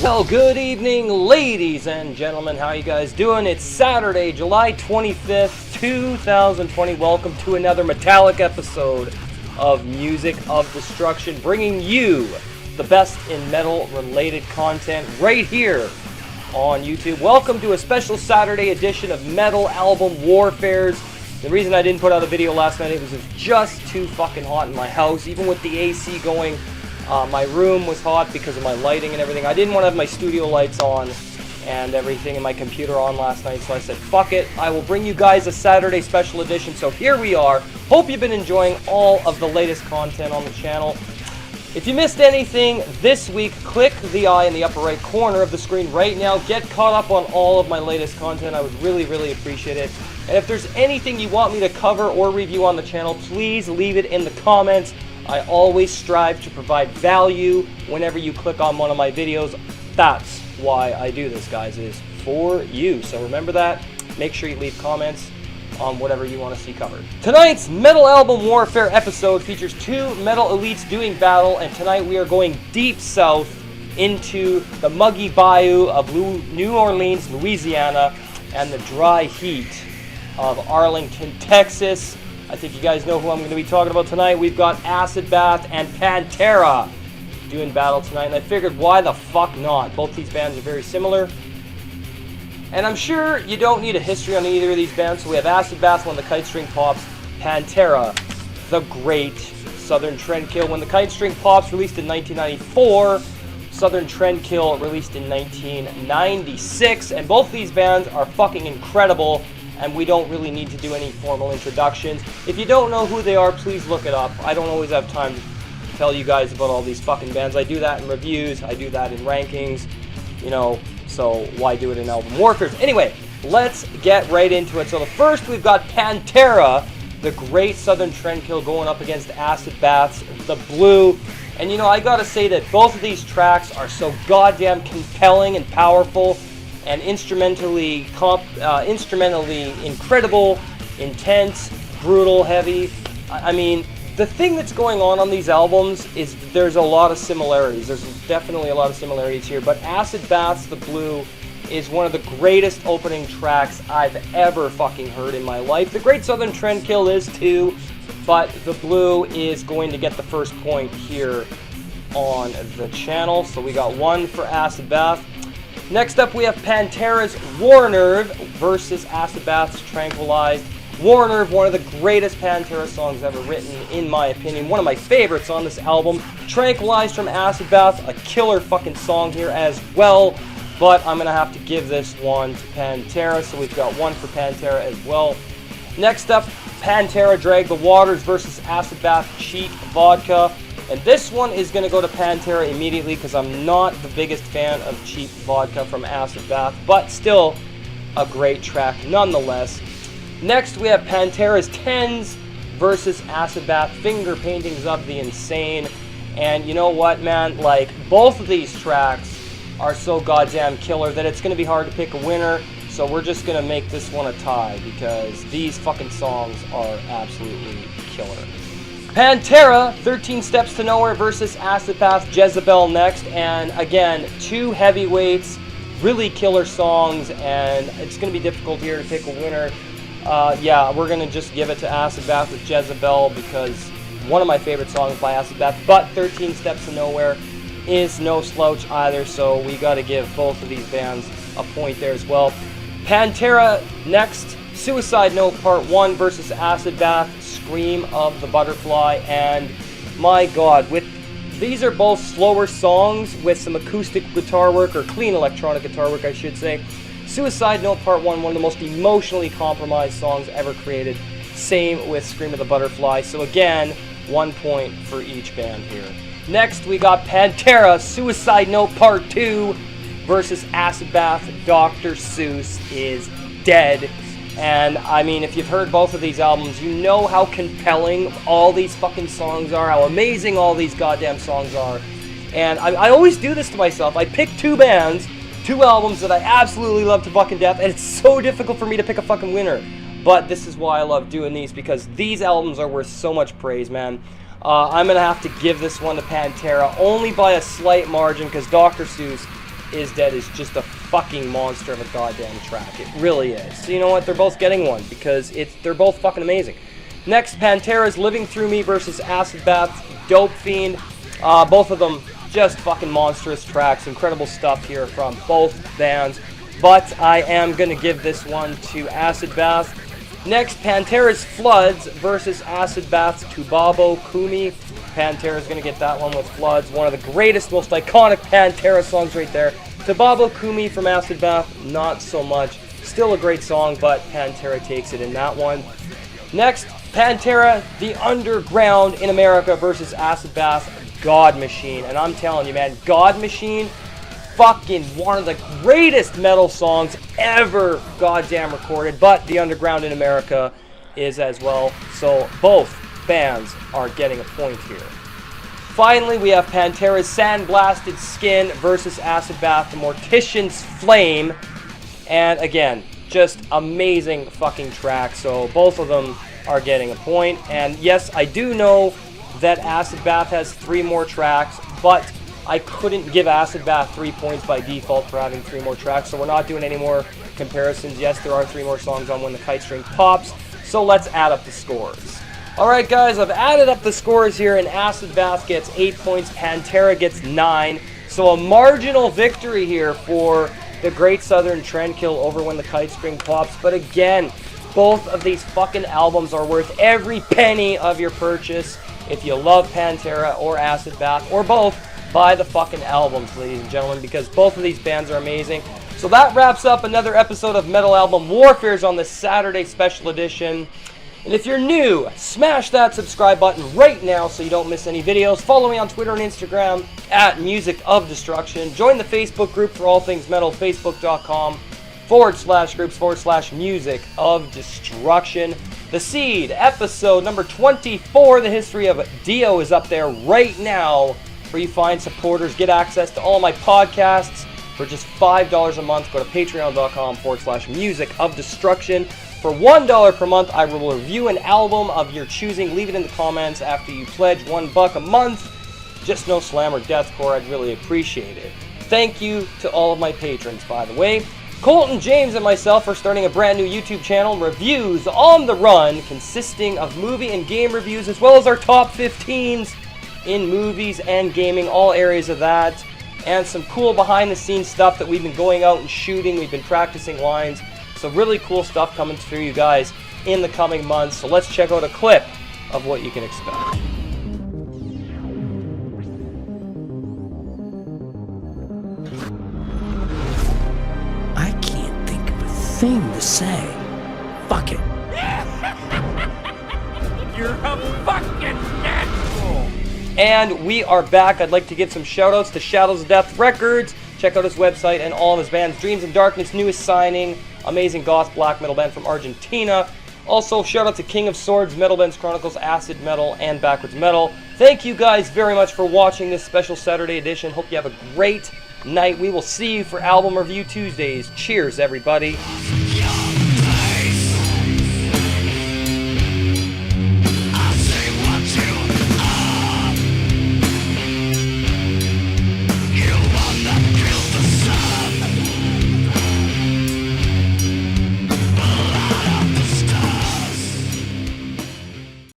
Well, good evening, ladies and gentlemen. How you guys doing? It's Saturday, July 25th, 2020. Welcome to another Metallic episode of Music of Destruction, bringing you the best in metal-related content right here on YouTube. Welcome to a special Saturday edition of Metal Album Warfares. The reason I didn't put out a video last night, it was just too fucking hot in my house, even with the AC going. My room was hot because of my lighting and everything. I didn't want to have my studio lights on and everything and my computer on last night, so I said, fuck it, I will bring you guys a Saturday special edition. So here we are. Hope you've been enjoying all of the latest content on the channel. If you missed anything this week, click the eye in the upper right corner of the screen right now. Get caught up on all of my latest content. I would really appreciate it. And if there's anything you want me to cover or review on the channel, please leave it in the comments. I always strive to provide value whenever you click on one of my videos. That's why I do this, guys. It is for you. So remember that. Make sure you leave comments on whatever you want to see covered. Tonight's Metal Album Warfare episode features two metal elites doing battle, and tonight we are going deep south into the muggy bayou of New Orleans, Louisiana, and the dry heat of Arlington, Texas. I think you guys know who I'm going to be talking about tonight. We've got Acid Bath and Pantera doing battle tonight, and I figured why the fuck not? Both these bands are very similar. And I'm sure you don't need a history on either of these bands, so we have Acid Bath, When the Kite String Pops, Pantera, The Great Southern Trendkill. When the Kite String Pops, released in 1994, Southern Trendkill released in 1996, and both these bands are fucking incredible, and we don't really need to do any formal introductions. If you don't know who they are, please look it up. I don't always have time to tell you guys about all these fucking bands. I do that in reviews, I do that in rankings, you know, so why do it in Album Warfares? Anyway, let's get right into it. So the first, we've got Pantera, The Great Southern Trendkill, going up against Acid Bath's The Blue. And you know, I gotta say that both of these tracks are so goddamn compelling and powerful and instrumentally incredible, intense, brutal, heavy. I mean, the thing that's going on these albums is there's a lot of similarities. There's definitely a lot of similarities here, but Acid Bath's The Blue is one of the greatest opening tracks I've ever fucking heard in my life. The Great Southern Trendkill is too, but The Blue is going to get the first point here on the channel. So we got one for Acid Bath. Next up, we have Pantera's War Nerve versus Acid Bath's Tranquilized. War Nerve, one of the greatest Pantera songs ever written, in my opinion. One of my favorites on this album. Tranquilized from Acid Bath, a killer fucking song here as well. But I'm going to have to give this one to Pantera, so we've got one for Pantera as well. Next up, Pantera Drag the Waters versus Acid Bath Cheap Vodka. And this one is going to go to Pantera immediately because I'm not the biggest fan of Cheap Vodka from Acid Bath, but still a great track nonetheless. Next, we have Pantera's Tens versus Acid Bath Finger Paintings of the Insane. And you know what, man? Like, both of these tracks are so goddamn killer that it's going to be hard to pick a winner. So we're just going to make this one a tie because these fucking songs are absolutely killer. Pantera, 13 Steps to Nowhere versus Acid Bath Jezebel next. And again, two heavyweights, really killer songs, and it's going to be difficult here to pick a winner. Yeah, we're going to just give it to Acid Bath with Jezebel because one of my favorite songs by Acid Bath, but 13 Steps to Nowhere is no slouch either, so we got to give both of these bands a point there as well. Pantera next, Suicide Note Part 1 versus Acid Bath, Scream of the Butterfly. And my god, these are both slower songs with some acoustic guitar work, or clean electronic guitar work I should say. Suicide Note Part 1, one of the most emotionally compromised songs ever created. Same with Scream of the Butterfly. So again, 1 point for each band here. Next, we got Pantera, Suicide Note Part 2 versus Acid Bath, Dr. Seuss is Dead. And I mean, if you've heard both of these albums, you know how compelling all these fucking songs are, how amazing all these goddamn songs are. And I always do this to myself. I pick two bands, two albums that I absolutely love to fucking death, and it's so difficult for me to pick a fucking winner. But this is why I love doing these, because these albums are worth so much praise, man. I'm going to have to give this one to Pantera, only by a slight margin, because Dr. Seuss Is Dead is just a fucking monster of a goddamn track. It really is. So you know what? They're both getting one because they're both fucking amazing. Next, Pantera's Living Through Me versus Acid Bath's Dope Fiend. Both of them just fucking monstrous tracks. Incredible stuff here from both bands. But I am going to give this one to Acid Bath. Next, Pantera's Floods versus Acid Bath's Tubabo Kumi. Pantera's going to get that one with Floods. One of the greatest, most iconic Pantera songs right there. Tubabo Kumi from Acid Bath, not so much. Still a great song, but Pantera takes it in that one. Next, Pantera, The Underground in America versus Acid Bath, God Machine. And I'm telling you, man, God Machine, fucking one of the greatest metal songs ever goddamn recorded. But The Underground in America is as well. So both bands are getting a point here. Finally, we have Pantera's Sandblasted Skin versus Acid Bath, The Mortician's Flame. And again, just amazing fucking track. So both of them are getting a point. And yes, I do know that Acid Bath has 3 more tracks, but I couldn't give Acid Bath 3 points by default for having 3 more tracks, so we're not doing any more comparisons. Yes, there are 3 more songs on When the Kite String Pops, so let's add up the scores. Alright guys, I've added up the scores here, and Acid Bath gets 8 points, Pantera gets 9, so a marginal victory here for the Great Southern Trendkill over When the Kite String Pops. But again, both of these fucking albums are worth every penny of your purchase. If you love Pantera or Acid Bath or both, buy the fucking albums, ladies and gentlemen, because both of these bands are amazing. So that wraps up another episode of Metal Album Warfares on this Saturday special edition. And if you're new, smash that subscribe button right now so you don't miss any videos. Follow me on Twitter and Instagram at Music of Destruction. Join the Facebook group for all things metal, facebook.com/groups/Music of Destruction. The Seed, episode number 24, The History of Dio, is up there right now, where you find supporters get access to all my podcasts for just $5 a month. Go to patreon.com/Music of Destruction. For $1 per month, I will review an album of your choosing. Leave it in the comments after you pledge $1 a month. Just no slam or deathcore. I'd really appreciate it. Thank you to all of my patrons, by the way. Colton James and myself are starting a brand new YouTube channel, Reviews on the Run, consisting of movie and game reviews, as well as our top 15s in movies and gaming, all areas of that, and some cool behind-the-scenes stuff that we've been going out and shooting. We've been practicing lines. So really cool stuff coming through you guys in the coming months. So let's check out a clip of what you can expect. I can't think of a thing to say. Fuck it. You're a fucking natural. And we are back. I'd like to give some shout outs to Shadows of Death Records. Check out his website and all of his bands. Dreams and Darkness, newest signing. Amazing goth black metal band from Argentina. Also, shout out to King of Swords, Metal Bands Chronicles, Acid Metal, and Backwards Metal. Thank you guys very much for watching this special Saturday edition. Hope you have a great night. We will see you for Album Review Tuesdays. Cheers, everybody.